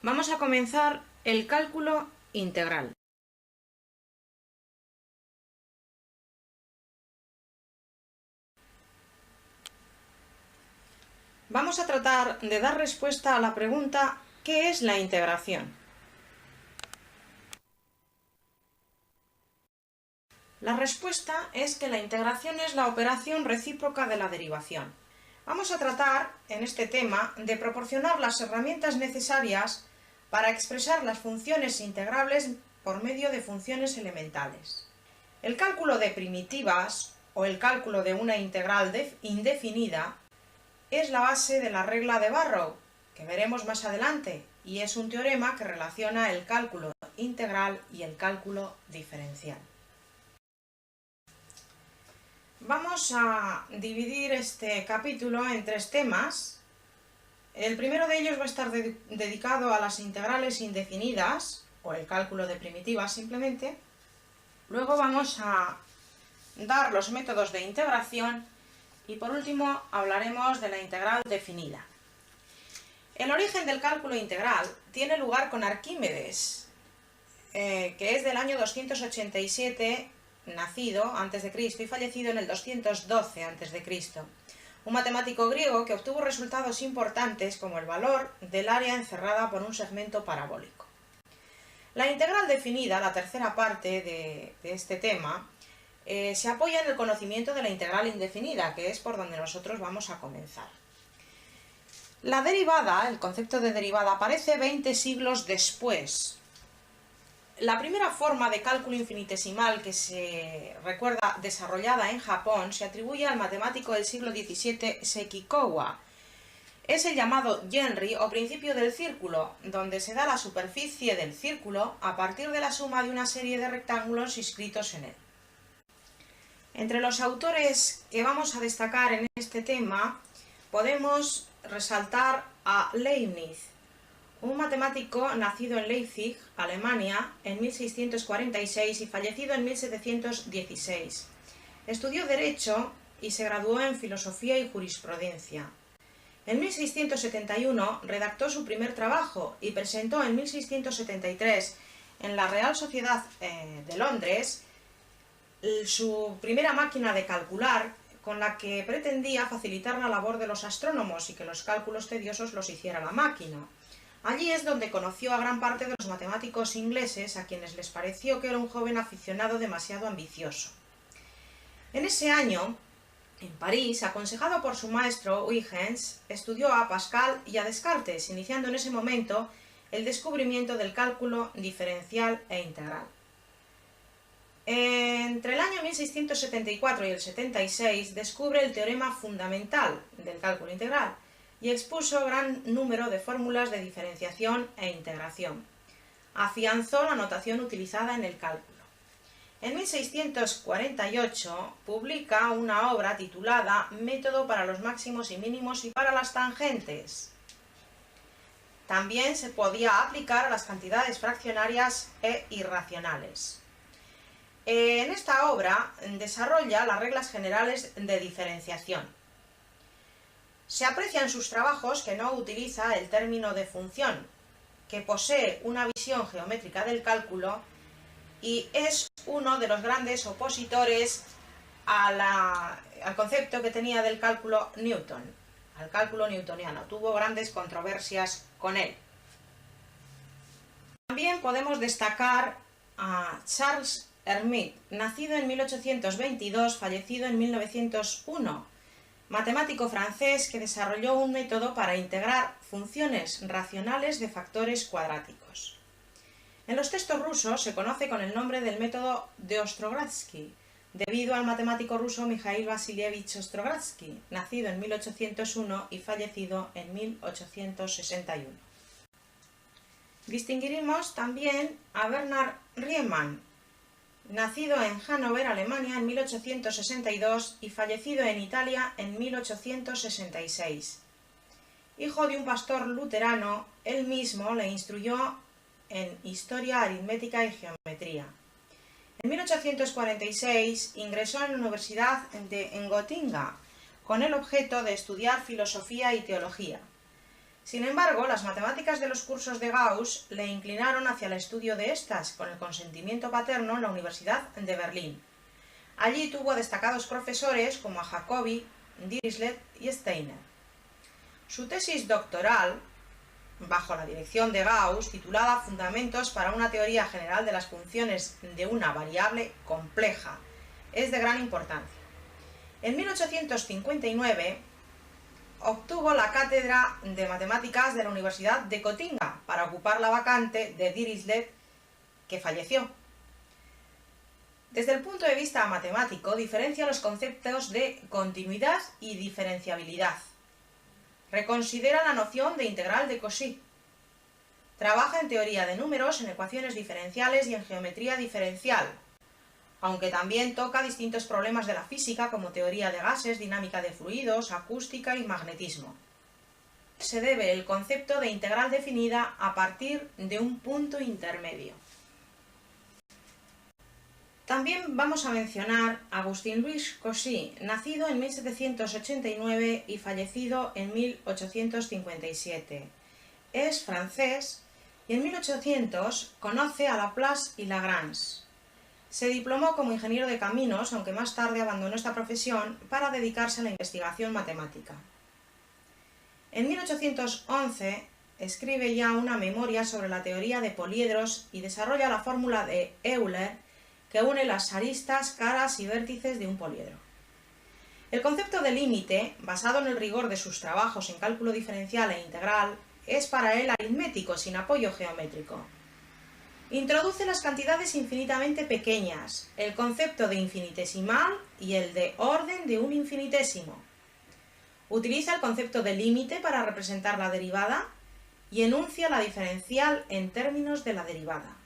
Vamos a comenzar el cálculo integral. Vamos a tratar de dar respuesta a la pregunta ¿qué es la integración? La respuesta es que la integración es la operación recíproca de la derivación. Vamos a tratar en este tema de proporcionar las herramientas necesarias para expresar las funciones integrables por medio de funciones elementales. El cálculo de primitivas o el cálculo de una integral indefinida es la base de la regla de Barrow, que veremos más adelante, y es un teorema que relaciona el cálculo integral y el cálculo diferencial. Vamos a dividir este capítulo en tres temas. El primero de ellos va a estar dedicado a las integrales indefinidas, o el cálculo de primitivas simplemente. Luego vamos a dar los métodos de integración y por último hablaremos de la integral definida. El origen del cálculo integral tiene lugar con Arquímedes, que es del año 287 nacido antes de Cristo y fallecido en el 212 antes de Cristo. Un matemático griego que obtuvo resultados importantes como el valor del área encerrada por un segmento parabólico. La integral definida, la tercera parte de este tema, se apoya en el conocimiento de la integral indefinida, que es por donde nosotros vamos a comenzar. La derivada, el concepto de derivada, aparece 20 siglos después. La primera forma de cálculo infinitesimal que se recuerda desarrollada en Japón se atribuye al matemático del siglo XVII Sekikowa. Es el llamado Genri o principio del círculo, donde se da la superficie del círculo a partir de la suma de una serie de rectángulos inscritos en él. Entre los autores que vamos a destacar en este tema podemos resaltar a Leibniz, un matemático nacido en Leipzig, Alemania, en 1646 y fallecido en 1716. Estudió Derecho y se graduó en Filosofía y Jurisprudencia. En 1671 redactó su primer trabajo y presentó en 1673 en la Real Sociedad de Londres su primera máquina de calcular, con la que pretendía facilitar la labor de los astrónomos y que los cálculos tediosos los hiciera la máquina. Allí es donde conoció a gran parte de los matemáticos ingleses, a quienes les pareció que era un joven aficionado demasiado ambicioso. En ese año, en París, aconsejado por su maestro Huygens, estudió a Pascal y a Descartes, iniciando en ese momento el descubrimiento del cálculo diferencial e integral. Entre el año 1674 y el 76 descubre el teorema fundamental del cálculo integral y expuso gran número de fórmulas de diferenciación e integración. Afianzó la notación utilizada en el cálculo. En 1648 publica una obra titulada Método para los máximos y mínimos y para las tangentes. También se podía aplicar a las cantidades fraccionarias e irracionales. En esta obra desarrolla las reglas generales de diferenciación. Se aprecia en sus trabajos que no utiliza el término de función, que posee una visión geométrica del cálculo y es uno de los grandes opositores al concepto que tenía del cálculo Newton, al cálculo newtoniano. Tuvo grandes controversias con él. También podemos destacar a Charles Hermite, nacido en 1822, fallecido en 1901, matemático francés que desarrolló un método para integrar funciones racionales de factores cuadráticos. En los textos rusos se conoce con el nombre del método de Ostrogradsky, debido al matemático ruso Mikhail Vasilievich Ostrogradsky, nacido en 1801 y fallecido en 1861. Distinguiremos también a Bernhard Riemann, nacido en Hannover, Alemania, en 1862 y fallecido en Italia en 1866. Hijo de un pastor luterano, él mismo le instruyó en historia, aritmética y geometría. En 1846 ingresó en la Universidad en Gotinga con el objeto de estudiar filosofía y teología. Sin embargo, las matemáticas de los cursos de Gauss le inclinaron hacia el estudio de estas, con el consentimiento paterno en la Universidad de Berlín. Allí tuvo destacados profesores como a Jacobi, Dirichlet y Steiner. Su tesis doctoral, bajo la dirección de Gauss, titulada Fundamentos para una teoría general de las funciones de una variable compleja, es de gran importancia. En 1859 obtuvo la cátedra de matemáticas de la Universidad de Gotinga para ocupar la vacante de Dirichlet, que falleció. Desde el punto de vista matemático, diferencia los conceptos de continuidad y diferenciabilidad. Reconsidera la noción de integral de Cauchy. Trabaja en teoría de números, en ecuaciones diferenciales y en geometría diferencial, aunque también toca distintos problemas de la física como teoría de gases, dinámica de fluidos, acústica y magnetismo. Se debe el concepto de integral definida a partir de un punto intermedio. También vamos a mencionar a Agustín-Louis Cauchy, nacido en 1789 y fallecido en 1857. Es francés y en 1800 conoce a Laplace y Lagrange. Se diplomó como ingeniero de caminos, aunque más tarde abandonó esta profesión para dedicarse a la investigación matemática. En 1811 escribe ya una memoria sobre la teoría de poliedros y desarrolla la fórmula de Euler que une las aristas, caras y vértices de un poliedro. El concepto de límite, basado en el rigor de sus trabajos en cálculo diferencial e integral, es para él aritmético sin apoyo geométrico. Introduce las cantidades infinitamente pequeñas, el concepto de infinitesimal y el de orden de un infinitésimo. Utiliza el concepto de límite para representar la derivada y enuncia la diferencial en términos de la derivada.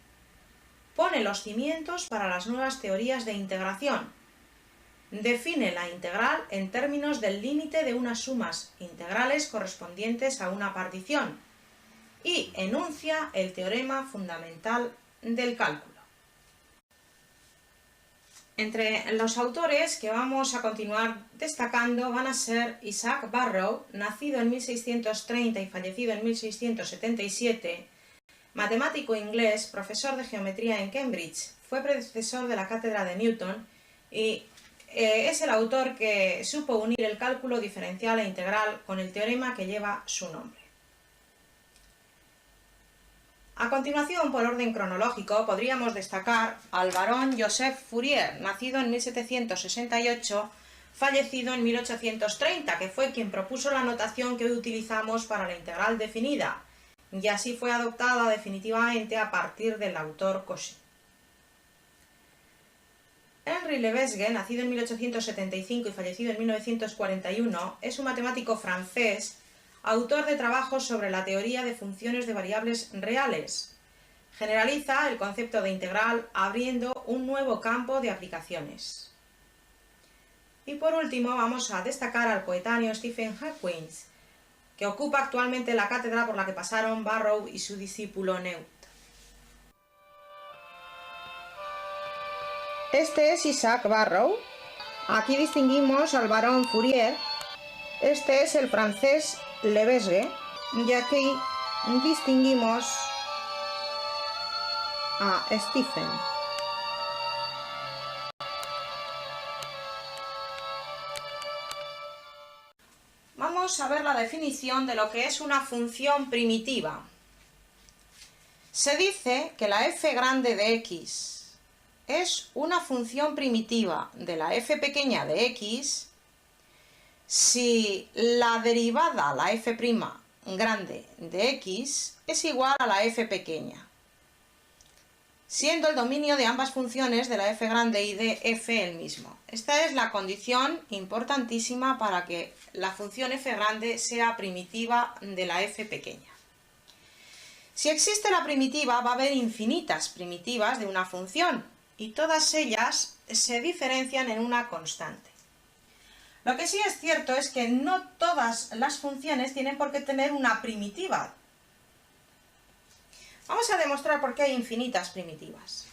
Pone los cimientos para las nuevas teorías de integración. Define la integral en términos del límite de unas sumas integrales correspondientes a una partición y enuncia el teorema fundamental del cálculo. Entre los autores que vamos a continuar destacando van a ser Isaac Barrow, nacido en 1630 y fallecido en 1677, matemático inglés, profesor de geometría en Cambridge, fue predecesor de la cátedra de Newton y es el autor que supo unir el cálculo diferencial e integral con el teorema que lleva su nombre. A continuación, por orden cronológico, podríamos destacar al barón Joseph Fourier, nacido en 1768, fallecido en 1830, que fue quien propuso la notación que hoy utilizamos para la integral definida, y así fue adoptada definitivamente a partir del autor Cauchy. Henri Lebesgue, nacido en 1875 y fallecido en 1941, es un matemático francés, autor de trabajos sobre la teoría de funciones de variables reales. Generaliza el concepto de integral abriendo un nuevo campo de aplicaciones. Y por último vamos a destacar al coetáneo Stephen Hawking, que ocupa actualmente la cátedra por la que pasaron Barrow y su discípulo Newton. Este es Isaac Barrow. Aquí distinguimos al barón Fourier. Este es el francés Lebesgue. Y aquí distinguimos a Stephen. Vamos a ver la definición de lo que es una función primitiva. Se dice que la f grande de x es una función primitiva de la f pequeña de x si la derivada, la f' grande de x, es igual a la f pequeña, siendo el dominio de ambas funciones de la f grande y de f el mismo. Esta es la condición importantísima para que la función f grande sea primitiva de la f pequeña. Si existe la primitiva, va a haber infinitas primitivas de una función y todas ellas se diferencian en una constante. Lo que sí es cierto es que no todas las funciones tienen por qué tener una primitiva. Vamos a demostrar por qué hay infinitas primitivas.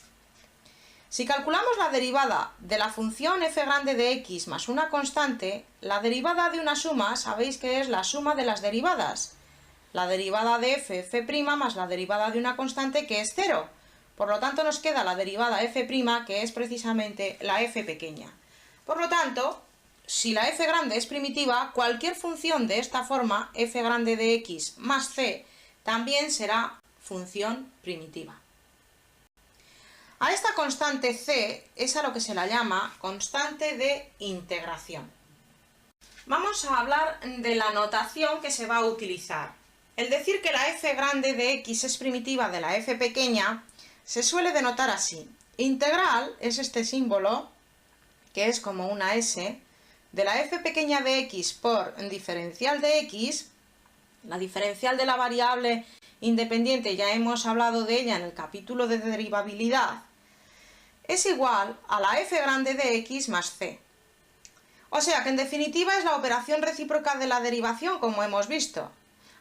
Si calculamos la derivada de la función f grande de x más una constante, la derivada de una suma, sabéis que es la suma de las derivadas. la derivada de f' más la derivada de una constante que es 0. Por lo tanto nos queda la derivada f', que es precisamente la f pequeña. Por lo tanto, si la f grande es primitiva, cualquier función de esta forma, f grande de x más c, también será función primitiva. A esta constante c es a lo que se la llama constante de integración. Vamos a hablar de la notación que se va a utilizar. El decir que la f grande de x es primitiva de la f pequeña se suele denotar así. Integral es este símbolo, que es como una s, de la f pequeña de x por diferencial de x. La diferencial de la variable independiente, ya hemos hablado de ella en el capítulo de derivabilidad, es igual a la f grande de x más c. O sea que en definitiva es la operación recíproca de la derivación, como hemos visto.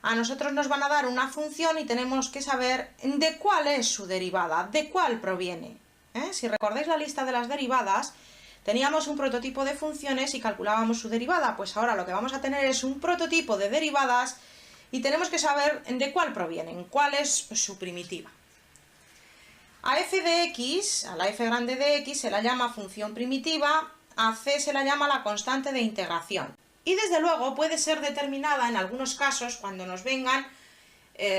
A nosotros nos van a dar una función y tenemos que saber de cuál es su derivada, de cuál proviene. Si recordáis la lista de las derivadas, teníamos un prototipo de funciones y calculábamos su derivada. Pues ahora lo que vamos a tener es un prototipo de derivadas y tenemos que saber de cuál provienen, cuál es su primitiva. A f de x, a la f grande de x, se la llama función primitiva, a c se la llama la constante de integración. Y desde luego puede ser determinada en algunos casos cuando nos vengan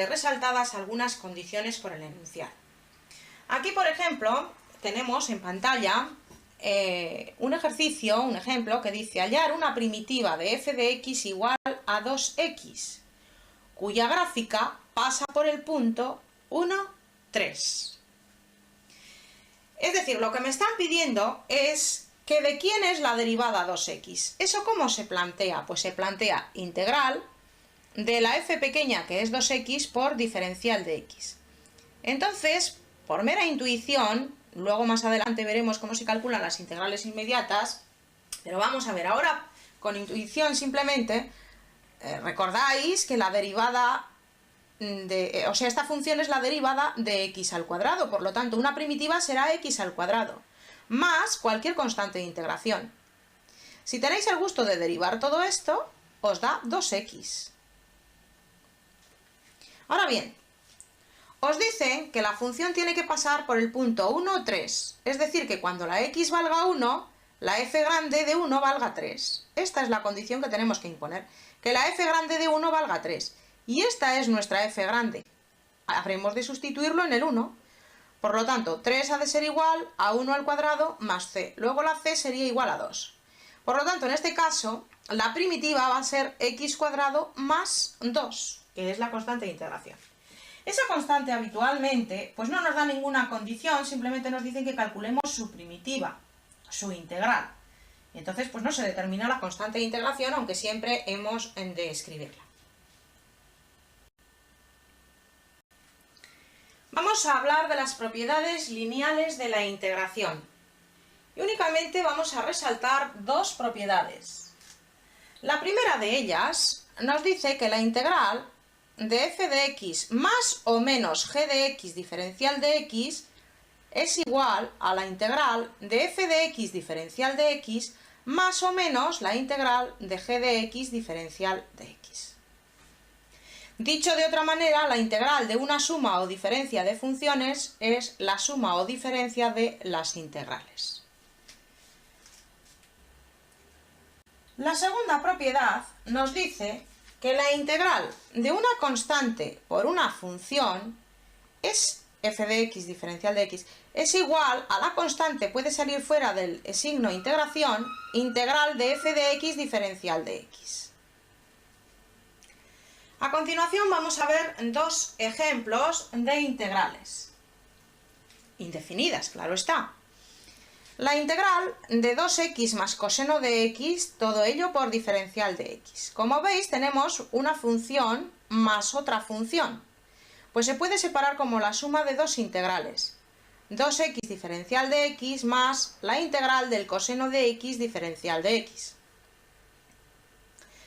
resaltadas algunas condiciones por el enunciado. Aquí, por ejemplo, tenemos en pantalla un ejercicio, un ejemplo que dice hallar una primitiva de f de x igual a 2x, cuya gráfica pasa por el punto 1, 3. Es decir, lo que me están pidiendo es que de quién es la derivada 2x. ¿Eso cómo se plantea? Pues se plantea integral de la f pequeña, que es 2x, por diferencial de x. Entonces, por mera intuición, luego más adelante veremos cómo se calculan las integrales inmediatas, pero vamos a ver, ahora con intuición simplemente, recordáis que la derivada esta función es la derivada de x al cuadrado, por lo tanto una primitiva será x al cuadrado, más cualquier constante de integración. Si tenéis el gusto de derivar todo esto, os da 2x. Ahora bien, os dicen que la función tiene que pasar por el punto 1, 3, es decir, que cuando la x valga 1, la f grande de 1 valga 3. Esta es la condición que tenemos que imponer, que la f grande de 1 valga 3. Y esta es nuestra f grande. Habremos de sustituirlo en el 1. Por lo tanto, 3 ha de ser igual a 1 al cuadrado más c. Luego la c sería igual a 2. Por lo tanto, en este caso, la primitiva va a ser x cuadrado más 2, que es la constante de integración. Esa constante habitualmente pues no nos da ninguna condición, simplemente nos dicen que calculemos su primitiva, su integral. Y entonces pues no se determina la constante de integración, aunque siempre hemos de escribirla. Vamos a hablar de las propiedades lineales de la integración. Y únicamente vamos a resaltar dos propiedades. La primera de ellas nos dice que la integral de f de x más o menos g de x diferencial de x es igual a la integral de f de x diferencial de x más o menos la integral de g de x diferencial de x. Dicho de otra manera, la integral de una suma o diferencia de funciones es la suma o diferencia de las integrales. La segunda propiedad nos dice que la integral de una constante por una función es f de x diferencial de x es igual a la constante, puede salir fuera del signo integración, integral de f de x diferencial de x. A continuación vamos a ver dos ejemplos de integrales. Indefinidas, claro está. La integral de 2x más coseno de x, todo ello por diferencial de x. Como veis, tenemos una función más otra función. Pues se puede separar como la suma de dos integrales. 2x diferencial de x más la integral del coseno de x diferencial de x.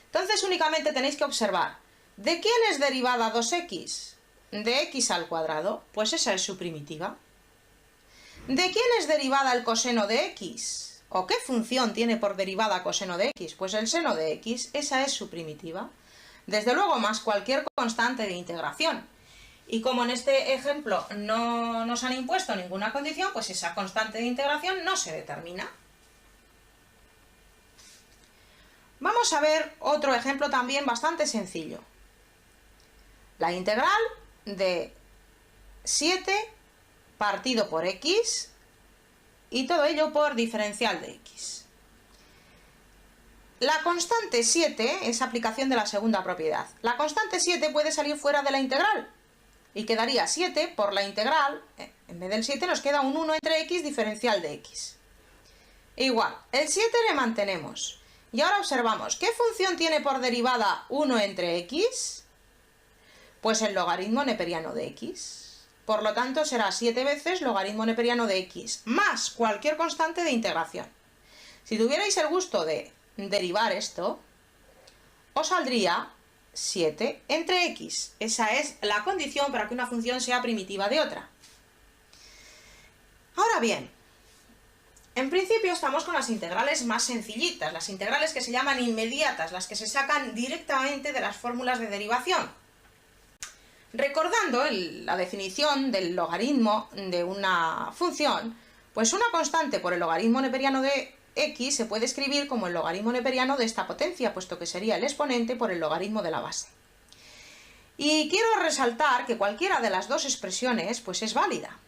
Entonces únicamente tenéis que observar. ¿De quién es derivada 2x? De x al cuadrado, pues esa es su primitiva. ¿De quién es derivada el coseno de x? ¿O qué función tiene por derivada coseno de x? Pues el seno de x, esa es su primitiva. Desde luego, más cualquier constante de integración. Y como en este ejemplo no nos han impuesto ninguna condición, pues esa constante de integración no se determina. Vamos a ver otro ejemplo también bastante sencillo. La integral de 7 partido por x y todo ello por diferencial de x. La constante 7 es aplicación de la segunda propiedad. La constante 7 puede salir fuera de la integral y quedaría 7 por la integral. En vez del 7 nos queda un 1 entre x diferencial de x. Igual, el 7 le mantenemos. Y ahora observamos, ¿qué función tiene por derivada 1 entre x? Pues el logaritmo neperiano de x. Por lo tanto, será 7 veces logaritmo neperiano de x, más cualquier constante de integración. Si tuvierais el gusto de derivar esto, os saldría 7 entre x. Esa es la condición para que una función sea primitiva de otra. Ahora bien, en principio estamos con las integrales más sencillitas, las integrales que se llaman inmediatas, las que se sacan directamente de las fórmulas de derivación. Recordando la definición del logaritmo de una función, pues una constante por el logaritmo neperiano de x se puede escribir como el logaritmo neperiano de esta potencia, puesto que sería el exponente por el logaritmo de la base. Y quiero resaltar que cualquiera de las dos expresiones pues es válida.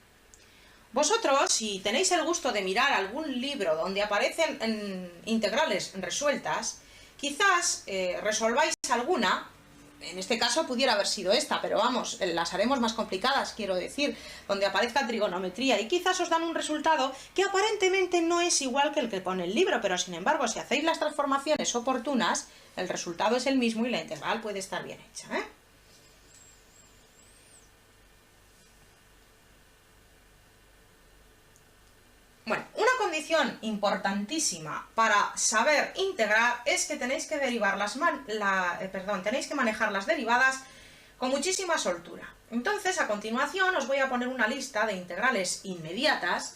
Vosotros, si tenéis el gusto de mirar algún libro donde aparecen integrales resueltas, quizás resolváis alguna. En este caso pudiera haber sido esta, pero vamos, las haremos más complicadas, quiero decir, donde aparezca trigonometría, y quizás os dan un resultado que aparentemente no es igual que el que pone el libro, pero sin embargo, si hacéis las transformaciones oportunas, el resultado es el mismo y la integral puede estar bien hecha, ¿eh? Bueno, una condición importantísima para saber integrar es que tenéis que derivar tenéis que manejar las derivadas con muchísima soltura. Entonces, a continuación os voy a poner una lista de integrales inmediatas,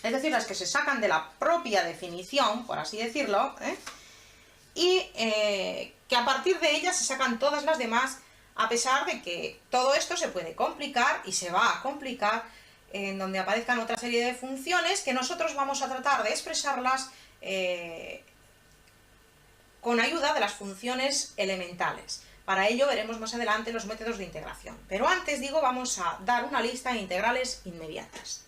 es decir, las que se sacan de la propia definición, por así decirlo, y que a partir de ellas se sacan todas las demás, a pesar de que todo esto se puede complicar y se va a complicar en donde aparezcan otra serie de funciones que nosotros vamos a tratar de expresarlas con ayuda de las funciones elementales. Para ello veremos más adelante los métodos de integración. Pero antes, digo, vamos a dar una lista de integrales inmediatas.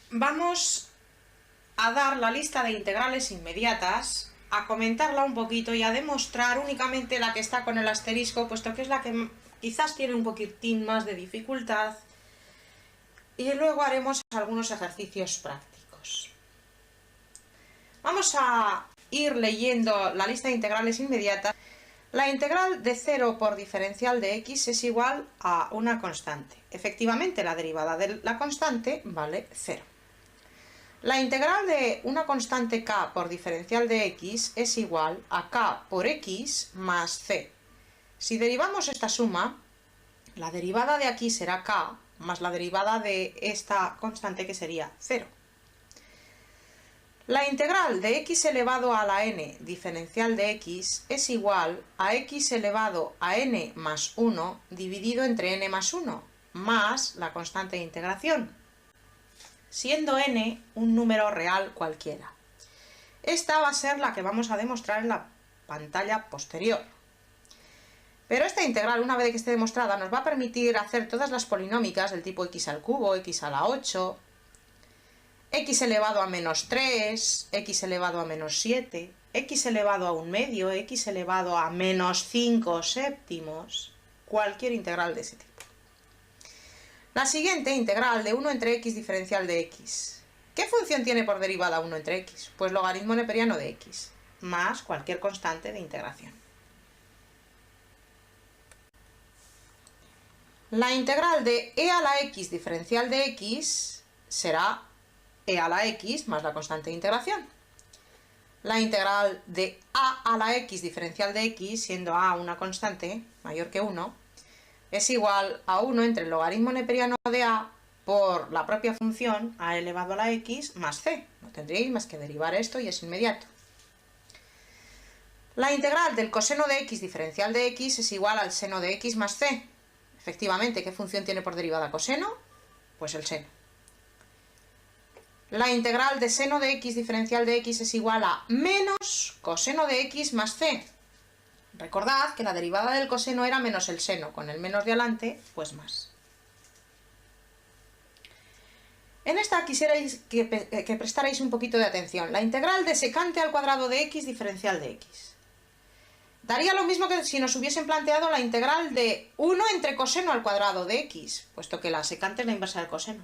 Vamos a dar la lista de integrales inmediatas, a comentarla un poquito y a demostrar únicamente la que está con el asterisco, puesto que es la que quizás tiene un poquitín más de dificultad, y luego haremos algunos ejercicios prácticos. Vamos a ir leyendo la lista de integrales inmediatas. La integral de 0 por diferencial de x es igual a una constante. Efectivamente, la derivada de la constante vale 0. La integral de una constante k por diferencial de x es igual a k por x más c. Si derivamos esta suma, la derivada de aquí será k más la derivada de esta constante, que sería 0. La integral de x elevado a la n diferencial de x es igual a x elevado a n más 1 dividido entre n más 1 más la constante de integración, siendo n un número real cualquiera. Esta va a ser la que vamos a demostrar en la pantalla posterior. Pero esta integral, una vez que esté demostrada, nos va a permitir hacer todas las polinómicas del tipo x al cubo, x a la 8, x elevado a menos 3, x elevado a menos 7, x elevado a 1/2, x elevado a menos 5 séptimos, cualquier integral de ese tipo. La siguiente, integral de 1 entre x diferencial de x. ¿Qué función tiene por derivada 1 entre x? Pues logaritmo neperiano de x, más cualquier constante de integración. La integral de e a la x diferencial de x será e a la x más la constante de integración. La integral de a la x diferencial de x, siendo a una constante mayor que 1, es igual a 1 entre el logaritmo neperiano de a por la propia función a elevado a la x más c. No tendréis más que derivar esto y es inmediato. La integral del coseno de x diferencial de x es igual al seno de x más c. Efectivamente, ¿qué función tiene por derivada coseno? Pues el seno. La integral de seno de x diferencial de x es igual a menos coseno de x más c. Recordad que la derivada del coseno era menos el seno, con el menos de adelante, pues más. En esta quisierais que prestarais un poquito de atención. La integral de secante al cuadrado de x diferencial de x. Daría lo mismo que si nos hubiesen planteado la integral de 1 entre coseno al cuadrado de x, puesto que la secante es la inversa del coseno.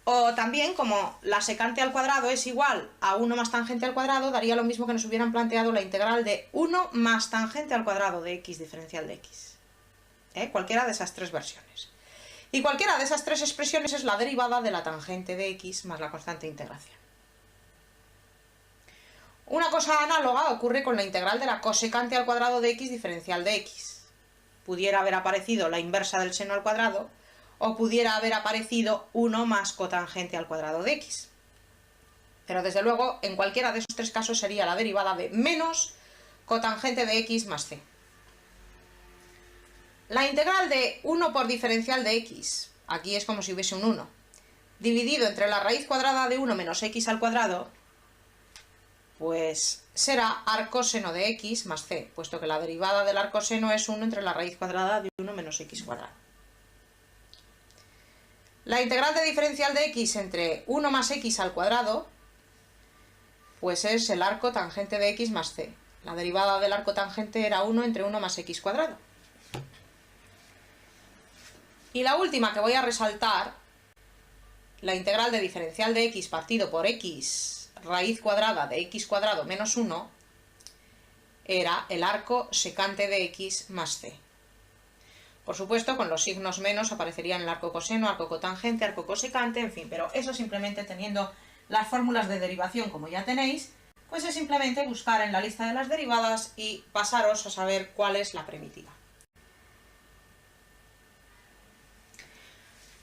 O también, como la secante al cuadrado es igual a 1 más tangente al cuadrado, daría lo mismo que nos hubieran planteado la integral de 1 más tangente al cuadrado de x diferencial de x. Cualquiera de esas tres versiones. Y cualquiera de esas tres expresiones es la derivada de la tangente de x más la constante de integración. Una cosa análoga ocurre con la integral de la cosecante al cuadrado de x diferencial de x. Pudiera haber aparecido la inversa del seno al cuadrado, o pudiera haber aparecido 1 más cotangente al cuadrado de x. Pero desde luego, en cualquiera de esos tres casos sería la derivada de menos cotangente de x más c. La integral de 1 por diferencial de x, aquí es como si hubiese un 1, dividido entre la raíz cuadrada de 1 menos x al cuadrado, pues será arcoseno de x más c, puesto que la derivada del arcoseno es 1 entre la raíz cuadrada de 1 menos x cuadrado. La integral de diferencial de x entre 1 más x al cuadrado, pues es el arco tangente de x más c. La derivada del arco tangente era 1 entre 1 más x cuadrado. Y la última que voy a resaltar, la integral de diferencial de x partido por x raíz cuadrada de x cuadrado menos 1, era el arco secante de x más c. Por supuesto, con los signos menos aparecerían el arco coseno, arco cotangente, arco cosecante, en fin, pero eso simplemente teniendo las fórmulas de derivación como ya tenéis, pues es simplemente buscar en la lista de las derivadas y pasaros a saber cuál es la primitiva.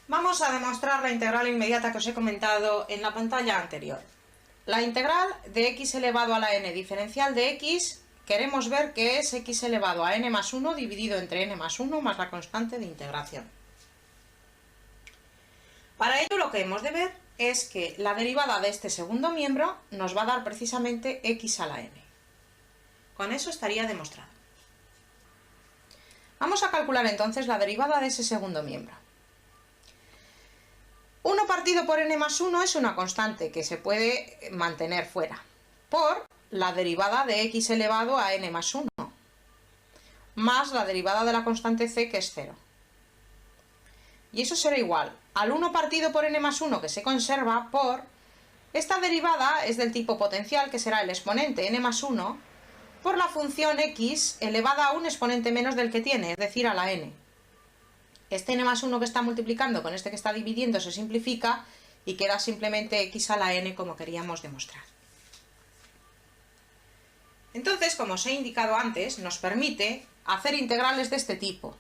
Vamos a demostrar la integral inmediata que os he comentado en la pantalla anterior. La integral de x elevado a la n diferencial de x, queremos ver que es x elevado a n más 1 dividido entre n más 1 más la constante de integración. Para ello lo que hemos de ver es que la derivada de este segundo miembro nos va a dar precisamente x a la n. Con eso estaría demostrado. Vamos a calcular entonces la derivada de ese segundo miembro. 1 partido por n más 1 es una constante que se puede mantener fuera, por la derivada de x elevado a n más 1, más la derivada de la constante c, que es 0. Y eso será igual al 1 partido por n más 1, que se conserva, por esta derivada es del tipo potencial, que será el exponente n más 1, por la función x elevada a un exponente menos del que tiene, es decir, a la n. Este n más 1 que está multiplicando con este que está dividiendo se simplifica y queda simplemente x a la n como queríamos demostrar. Entonces, como os he indicado antes, nos permite hacer integrales de este tipo.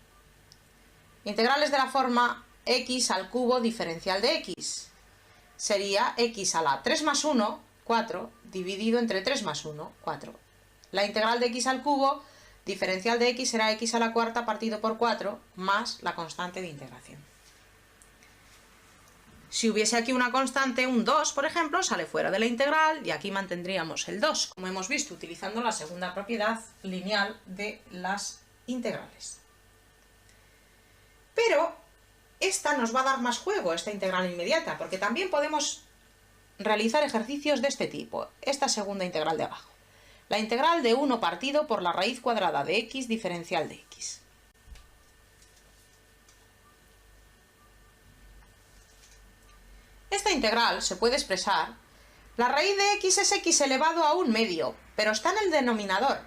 Integrales de la forma x al cubo diferencial de x. Sería x a la 3 más 1, 4, dividido entre 3 más 1, 4. La integral de x al cubo diferencial de x será x a la cuarta partido por 4 más la constante de integración. Si hubiese aquí una constante, un 2, por ejemplo, sale fuera de la integral y aquí mantendríamos el 2, como hemos visto, utilizando la segunda propiedad lineal de las integrales. Pero esta nos va a dar más juego, esta integral inmediata, porque también podemos realizar ejercicios de este tipo, esta segunda integral de abajo. La integral de 1 partido por la raíz cuadrada de x diferencial de x. Esta integral se puede expresar, la raíz de x es x elevado a un medio, pero está en el denominador.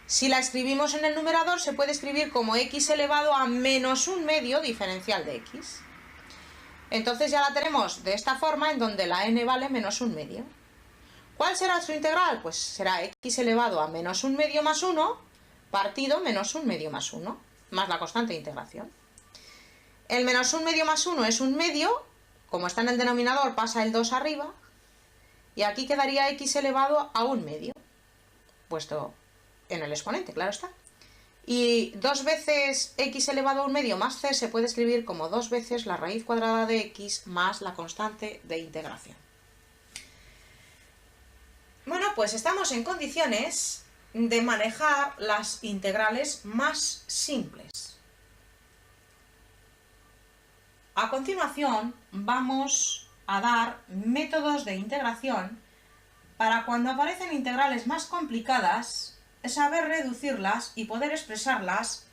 Si la escribimos en el numerador se puede escribir como x elevado a menos un medio diferencial de x. Entonces ya la tenemos de esta forma, en donde la n vale menos un medio. ¿Cuál será su integral? Pues será x elevado a menos un medio más 1 partido menos un medio más 1, más la constante de integración. El menos un medio más 1 es un medio, como está en el denominador pasa el 2 arriba, y aquí quedaría x elevado a un medio. puesto en el exponente, claro está. Y 2 veces x elevado a 1/2 más c se puede escribir como 2 veces la raíz cuadrada de x más la constante de integración. Bueno, pues estamos en condiciones de manejar las integrales más simples. A continuación vamos a dar métodos de integración para cuando aparecen integrales más complicadas saber reducirlas y poder expresarlas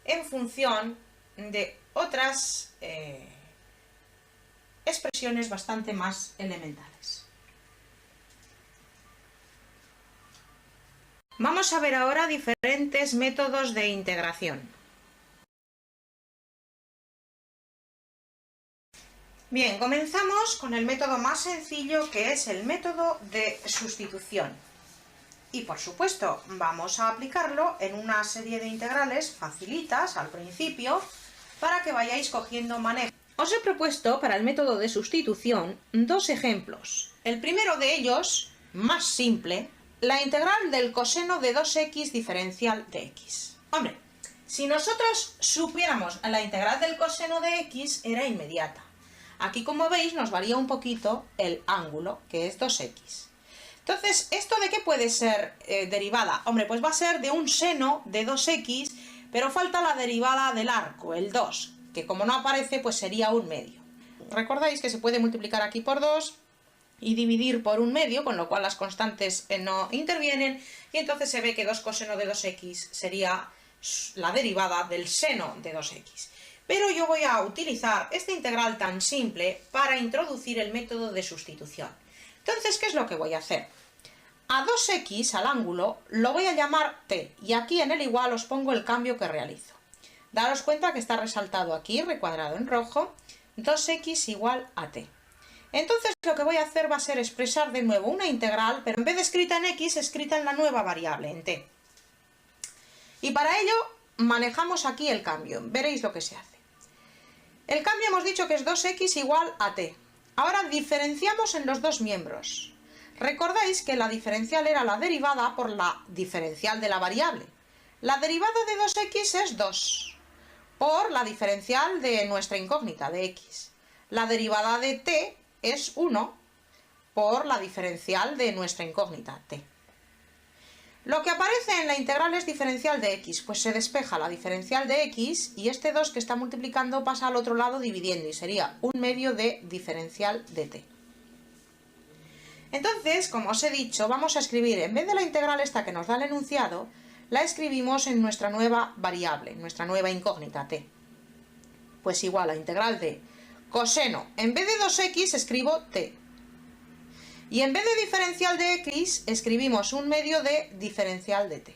en función de otras expresiones bastante más elementales. Vamos a ver ahora diferentes métodos de integración. Bien, comenzamos con el método más sencillo, que es el método de sustitución. Y por supuesto, vamos a aplicarlo en una serie de integrales facilitas al principio para que vayáis cogiendo manejo. Os he propuesto para el método de sustitución 2 ejemplos. El primero de ellos, más simple, la integral del coseno de 2x diferencial de x. Hombre, si nosotros supiéramos la integral del coseno de x, era inmediata. Aquí, como veis, nos varía un poquito el ángulo, que es 2x. Entonces, ¿esto de qué puede ser derivada? Hombre, pues va a ser de un seno de 2x, pero falta la derivada del arco, el 2, que como no aparece, pues sería 1/2. Recordáis que se puede multiplicar aquí por 2 y dividir por 1/2, con lo cual las constantes no intervienen, y entonces se ve que 2 coseno de 2x sería la derivada del seno de 2x. Pero yo voy a utilizar esta integral tan simple para introducir el método de sustitución. Entonces, ¿qué es lo que voy a hacer? A 2x, al ángulo, lo voy a llamar t, y aquí en el igual os pongo el cambio que realizo. Daros cuenta que está resaltado aquí, recuadrado en rojo, 2x igual a t. Entonces, lo que voy a hacer va a ser expresar de nuevo una integral, pero en vez de escrita en x, escrita en la nueva variable, en t. Y para ello, manejamos aquí el cambio. Veréis lo que se hace. El cambio hemos dicho que es 2x igual a t. Ahora diferenciamos en los dos miembros. Recordáis que la diferencial era la derivada por la diferencial de la variable. La derivada de 2x es 2 por la diferencial de nuestra incógnita de x. La derivada de t es 1 por la diferencial de nuestra incógnita t. Lo que aparece en la integral es diferencial de x, pues se despeja la diferencial de x y este 2 que está multiplicando pasa al otro lado dividiendo y sería 1/2 de diferencial de t. Entonces, como os he dicho, vamos a escribir, en vez de la integral esta que nos da el enunciado, la escribimos en nuestra nueva variable, nuestra nueva incógnita t. Pues igual a integral de coseno, en vez de 2x escribo t. Y en vez de diferencial de x, escribimos 1/2 de diferencial de t.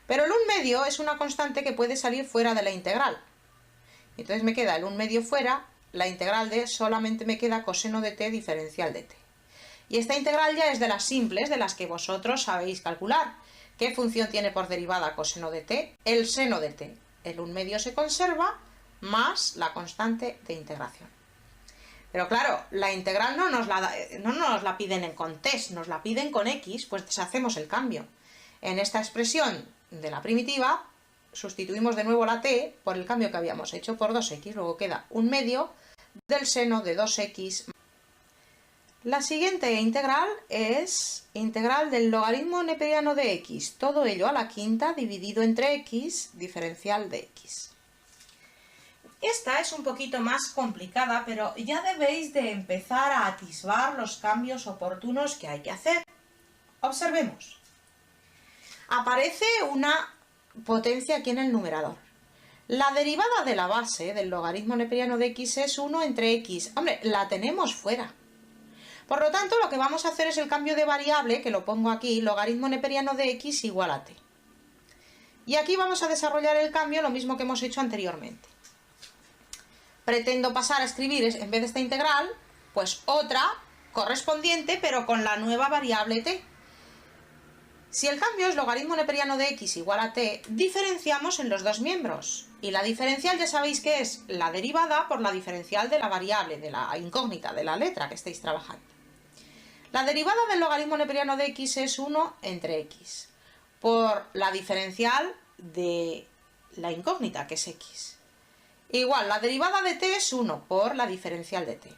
Pero el 1/2 es una constante que puede salir fuera de la integral. Entonces me queda el 1/2 fuera, la integral de solamente me queda coseno de t diferencial de t. Y esta integral ya es de las simples, de las que vosotros sabéis calcular. ¿Qué función tiene por derivada coseno de t? El seno de t. El 1/2 se conserva más la constante de integración. Pero claro, la integral no nos la piden con t, nos la piden con x, pues deshacemos el cambio. En esta expresión de la primitiva, sustituimos de nuevo la t por el cambio que habíamos hecho por 2x, luego queda 1/2 del seno de 2x. La siguiente integral es integral del logaritmo neperiano de x, todo ello a la quinta dividido entre x, diferencial de x. Esta es un poquito más complicada, pero ya debéis de empezar a atisbar los cambios oportunos que hay que hacer. Observemos. Aparece una potencia aquí en el numerador. La derivada de la base del logaritmo neperiano de x es 1 entre x. Hombre, la tenemos fuera. Por lo tanto, lo que vamos a hacer es el cambio de variable, que lo pongo aquí, logaritmo neperiano de x igual a t. Y aquí vamos a desarrollar el cambio, lo mismo que hemos hecho anteriormente. Pretendo pasar a escribir, en vez de esta integral, pues otra correspondiente, pero con la nueva variable t. Si el cambio es logaritmo neperiano de x igual a t, diferenciamos en los dos miembros. Y la diferencial ya sabéis que es la derivada por la diferencial de la variable, de la incógnita, de la letra que estáis trabajando. La derivada del logaritmo neperiano de x es 1 entre x, por la diferencial de la incógnita, que es x. Igual, la derivada de t es 1 por la diferencial de t.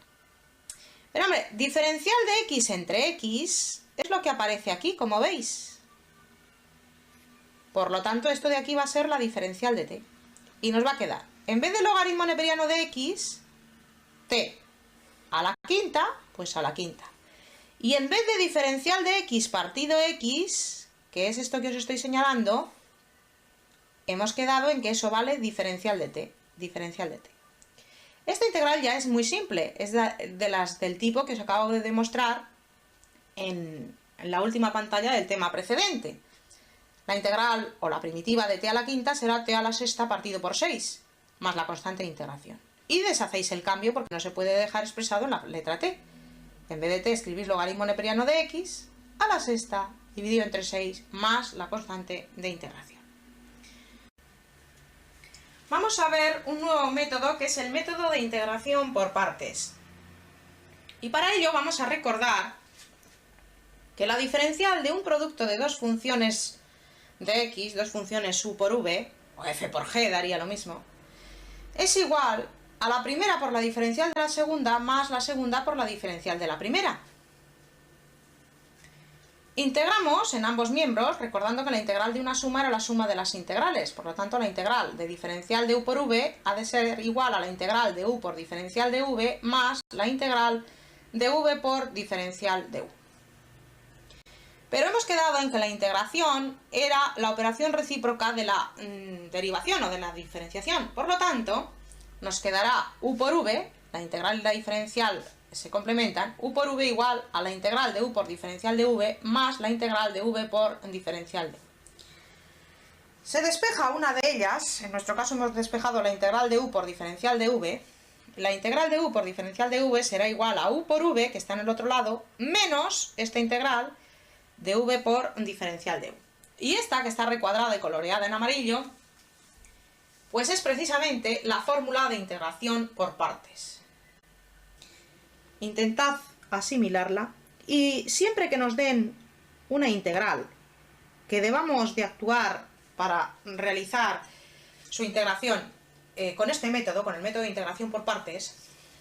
Pero hombre, diferencial de x entre x es lo que aparece aquí, como veis. Por lo tanto, esto de aquí va a ser la diferencial de t. Y nos va a quedar, en vez de logaritmo neperiano de x, t a la quinta, pues a la quinta. Y en vez de diferencial de x partido x, que es esto que os estoy señalando, hemos quedado en que eso vale diferencial de t. Diferencial de t. Esta integral ya es muy simple, es de las del tipo que os acabo de demostrar en la última pantalla del tema precedente. La integral o la primitiva de t a la quinta será t a la sexta partido por 6, más la constante de integración. Y deshacéis el cambio porque no se puede dejar expresado en la letra t. En vez de t escribís logaritmo neperiano de x a la sexta dividido entre 6 más la constante de integración. Vamos a ver un nuevo método que es el método de integración por partes. Y para ello vamos a recordar que la diferencial de un producto de dos funciones de x, dos funciones u por v, o f por g daría lo mismo, es igual a la primera por la diferencial de la segunda más la segunda por la diferencial de la primera. Integramos en ambos miembros, recordando que la integral de una suma era la suma de las integrales, por lo tanto la integral de diferencial de u por v ha de ser igual a la integral de u por diferencial de v más la integral de v por diferencial de u. Pero hemos quedado en que la integración era la operación recíproca de la derivación o de la diferenciación, por lo tanto nos quedará u por v, la integral y la diferencial se complementan, u por v igual a la integral de u por diferencial de v más la integral de v por diferencial de u. Se despeja una de ellas, en nuestro caso hemos despejado la integral de u por diferencial de v, la integral de u por diferencial de v será igual a u por v, que está en el otro lado, menos esta integral de v por diferencial de u. Y esta, que está recuadrada y coloreada en amarillo, pues es precisamente la fórmula de integración por partes. Intentad asimilarla y siempre que nos den una integral que debamos de actuar para realizar su integración con este método, con el método de integración por partes,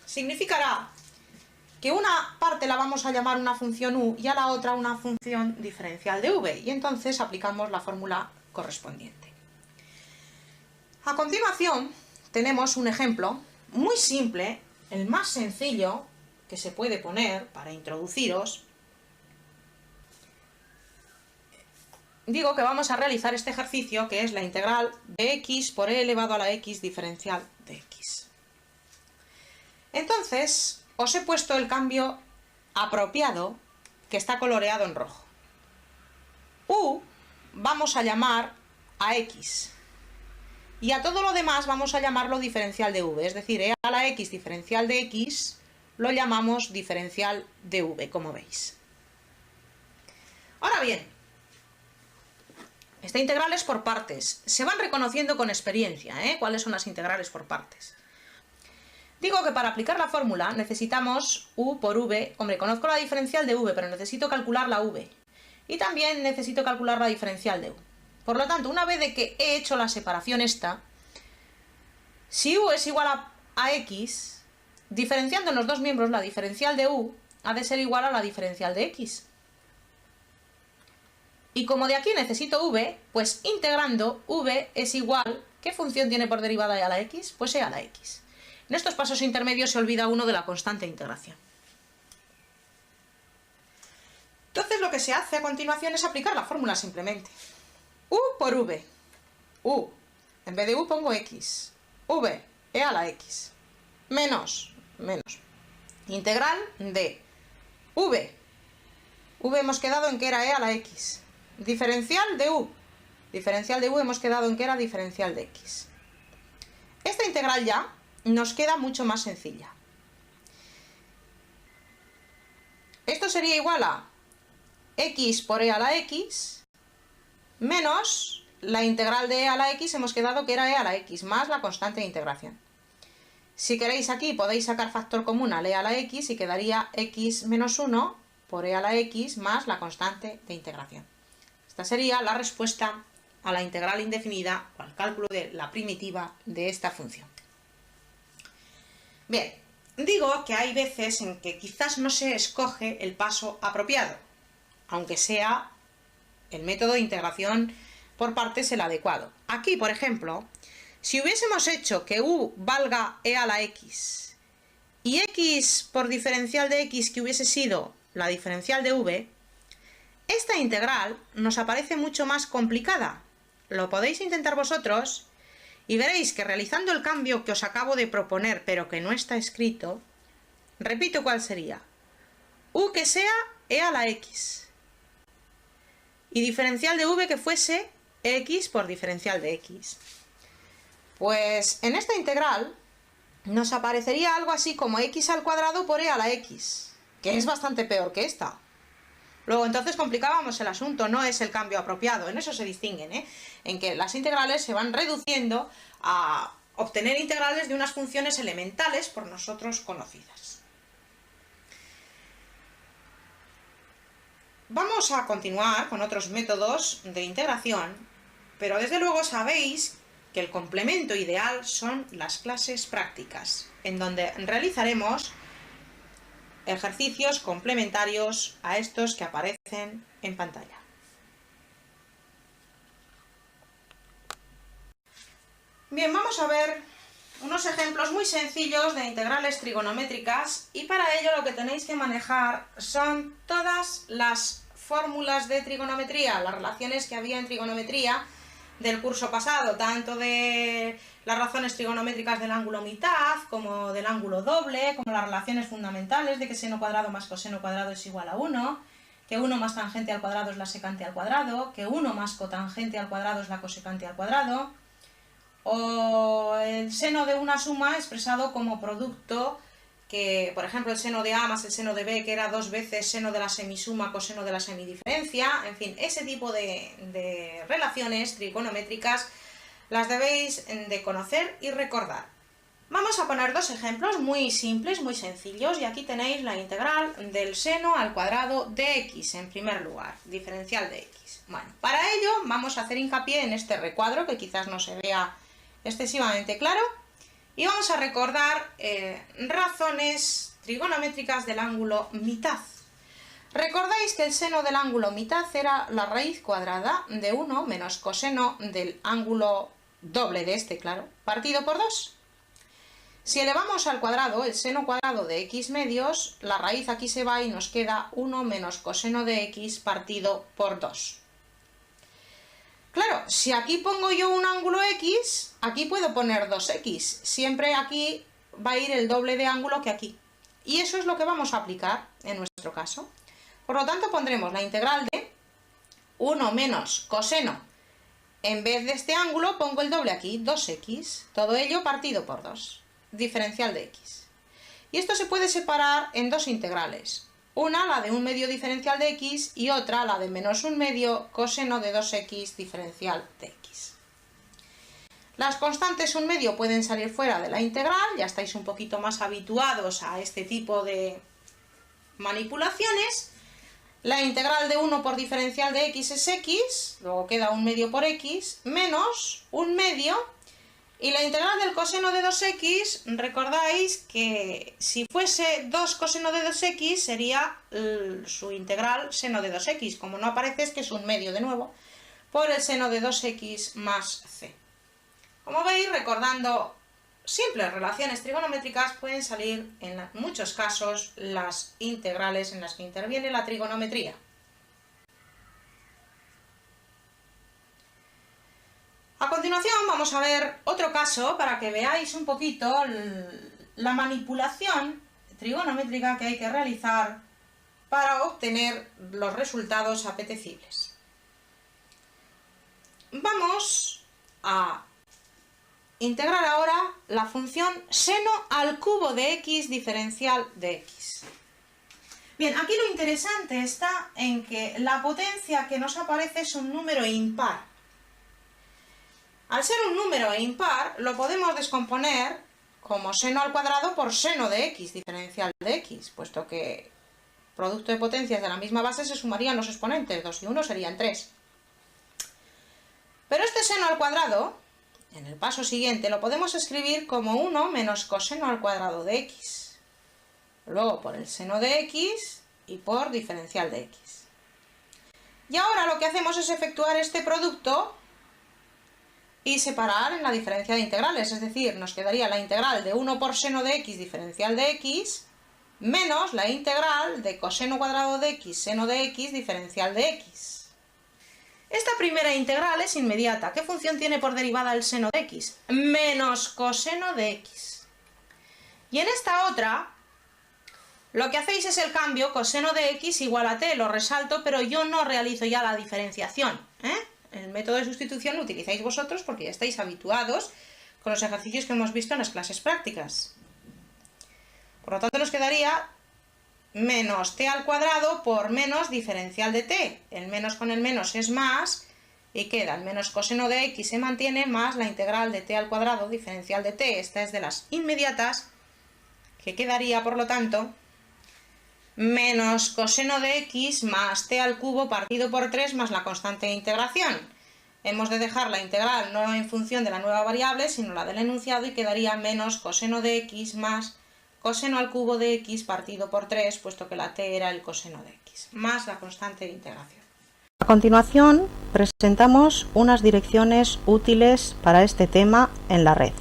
significará que una parte la vamos a llamar una función u y a la otra una función diferencial de v, y entonces aplicamos la fórmula correspondiente. A continuación tenemos un ejemplo muy simple, el más sencillo que se puede poner para introduciros. Digo que vamos a realizar este ejercicio, que es la integral de x por e elevado a la x diferencial de x. Entonces, os he puesto el cambio apropiado que está coloreado en rojo. U vamos a llamar a x y a todo lo demás vamos a llamarlo diferencial de v, es decir, e a la x diferencial de x lo llamamos diferencial de v, como veis. Ahora bien, esta integral es por partes. Se van reconociendo con experiencia, cuáles son las integrales por partes. Digo que para aplicar la fórmula necesitamos u por v. Hombre, conozco la diferencial de v, pero necesito calcular la v. Y también necesito calcular la diferencial de u. Por lo tanto, una vez de que he hecho la separación esta, si u es igual a x, diferenciando en los dos miembros la diferencial de u, ha de ser igual a la diferencial de x. Y como de aquí necesito v, pues integrando v es igual, ¿qué función tiene por derivada e a la x? Pues e a la x. En estos pasos intermedios se olvida uno de la constante de integración. Entonces lo que se hace a continuación es aplicar la fórmula simplemente. U por v. U. En vez de u pongo x. V. E a la x. Menos. Integral de v. V hemos quedado en que era e a la x. Diferencial de u. Diferencial de u hemos quedado en que era diferencial de x. Esta integral ya nos queda mucho más sencilla. Esto sería igual a x por e a la x menos la integral de e a la x, hemos quedado que era e a la x más la constante de integración. Si queréis aquí podéis sacar factor común al e a la x y quedaría x menos 1 por e a la x más la constante de integración. Esta sería la respuesta a la integral indefinida o al cálculo de la primitiva de esta función. Bien, digo que hay veces en que quizás no se escoge el paso apropiado, aunque sea el método de integración por partes el adecuado. Aquí, por ejemplo, si hubiésemos hecho que u valga e a la x y x por diferencial de x que hubiese sido la diferencial de v, esta integral nos aparece mucho más complicada. Lo podéis intentar vosotros y veréis que realizando el cambio que os acabo de proponer, pero que no está escrito, repito cuál sería. U que sea e a la x. Y diferencial de v que fuese x por diferencial de x. Pues en esta integral nos aparecería algo así como x al cuadrado por e a la x, que es bastante peor que esta. Luego entonces complicábamos el asunto, no es el cambio apropiado, en eso se distinguen, en que las integrales se van reduciendo a obtener integrales de unas funciones elementales por nosotros conocidas. Vamos a continuar con otros métodos de integración, pero desde luego sabéis que el complemento ideal son las clases prácticas, en donde realizaremos ejercicios complementarios a estos que aparecen en pantalla. Bien, vamos a ver unos ejemplos muy sencillos de integrales trigonométricas y para ello lo que tenéis que manejar son todas las fórmulas de trigonometría, las relaciones que había en trigonometría del curso pasado, tanto de las razones trigonométricas del ángulo mitad, como del ángulo doble, como las relaciones fundamentales de que seno cuadrado más coseno cuadrado es igual a 1, que 1 más tangente al cuadrado es la secante al cuadrado, que 1 más cotangente al cuadrado es la cosecante al cuadrado, o el seno de una suma expresado como producto, que por ejemplo el seno de A más el seno de B, que era 2 veces seno de la semisuma coseno de la semidiferencia, en fin, ese tipo de relaciones trigonométricas las debéis de conocer y recordar. Vamos a poner dos ejemplos muy simples, muy sencillos, y aquí tenéis la integral del seno al cuadrado de x en primer lugar, diferencial de x. Bueno, para ello vamos a hacer hincapié en este recuadro que quizás no se vea excesivamente claro, y vamos a recordar razones trigonométricas del ángulo mitad. Recordáis que el seno del ángulo mitad era la raíz cuadrada de 1 menos coseno del ángulo doble de este, claro, partido por 2. Si elevamos al cuadrado el seno cuadrado de x medios, la raíz aquí se va y nos queda 1 menos coseno de x partido por 2. Claro, si aquí pongo yo un ángulo x, aquí puedo poner 2x. Siempre aquí va a ir el doble de ángulo que aquí. Y eso es lo que vamos a aplicar en nuestro caso. Por lo tanto, pondremos la integral de 1 menos coseno. En vez de este ángulo pongo el doble aquí, 2x. Todo ello partido por 2. Diferencial de x. Y esto se puede separar en dos integrales. Una, la de 1 medio diferencial de x, y otra, la de menos 1 medio coseno de 2x diferencial de x. Las constantes 1 medio pueden salir fuera de la integral, ya estáis un poquito más habituados a este tipo de manipulaciones. La integral de 1 por diferencial de x es x, luego queda 1 medio por x, menos 1 medio. Y la integral del coseno de 2x, recordáis que si fuese 2 coseno de 2x sería su integral seno de 2x. Como no aparece es que es 1 medio de nuevo, por el seno de 2x más c. Como veis, recordando simples relaciones trigonométricas, pueden salir en muchos casos las integrales en las que interviene la trigonometría. A continuación vamos a ver otro caso para que veáis un poquito la manipulación trigonométrica que hay que realizar para obtener los resultados apetecibles. Vamos a integrar ahora la función seno al cubo de x diferencial de x. Bien, aquí lo interesante está en que la potencia que nos aparece es un número impar. Al ser un número impar, lo podemos descomponer como seno al cuadrado por seno de x, diferencial de x, puesto que producto de potencias de la misma base se sumarían los exponentes, 2 y 1 serían 3. Pero este seno al cuadrado, en el paso siguiente, lo podemos escribir como 1 menos coseno al cuadrado de x. Luego por el seno de x y por diferencial de x. Y ahora lo que hacemos es efectuar este producto y separar en la diferencia de integrales, es decir, nos quedaría la integral de 1 por seno de x diferencial de x menos la integral de coseno cuadrado de x seno de x diferencial de x. Esta primera integral es inmediata. ¿Qué función tiene por derivada el seno de x? Menos coseno de x. Y en esta otra, lo que hacéis es el cambio coseno de x igual a t, lo resalto, pero yo no realizo ya la diferenciación, El método de sustitución lo utilizáis vosotros porque ya estáis habituados con los ejercicios que hemos visto en las clases prácticas. Por lo tanto nos quedaría menos t al cuadrado por menos diferencial de t. El menos con el menos es más y queda el menos coseno de x se mantiene más la integral de t al cuadrado diferencial de t. Esta es de las inmediatas, que quedaría por lo tanto menos coseno de x más t al cubo partido por 3 más la constante de integración. Hemos de dejar la integral no en función de la nueva variable, sino la del enunciado, y quedaría menos coseno de x más coseno al cubo de x partido por 3, puesto que la t era el coseno de x, más la constante de integración. A continuación, presentamos unas direcciones útiles para este tema en la red.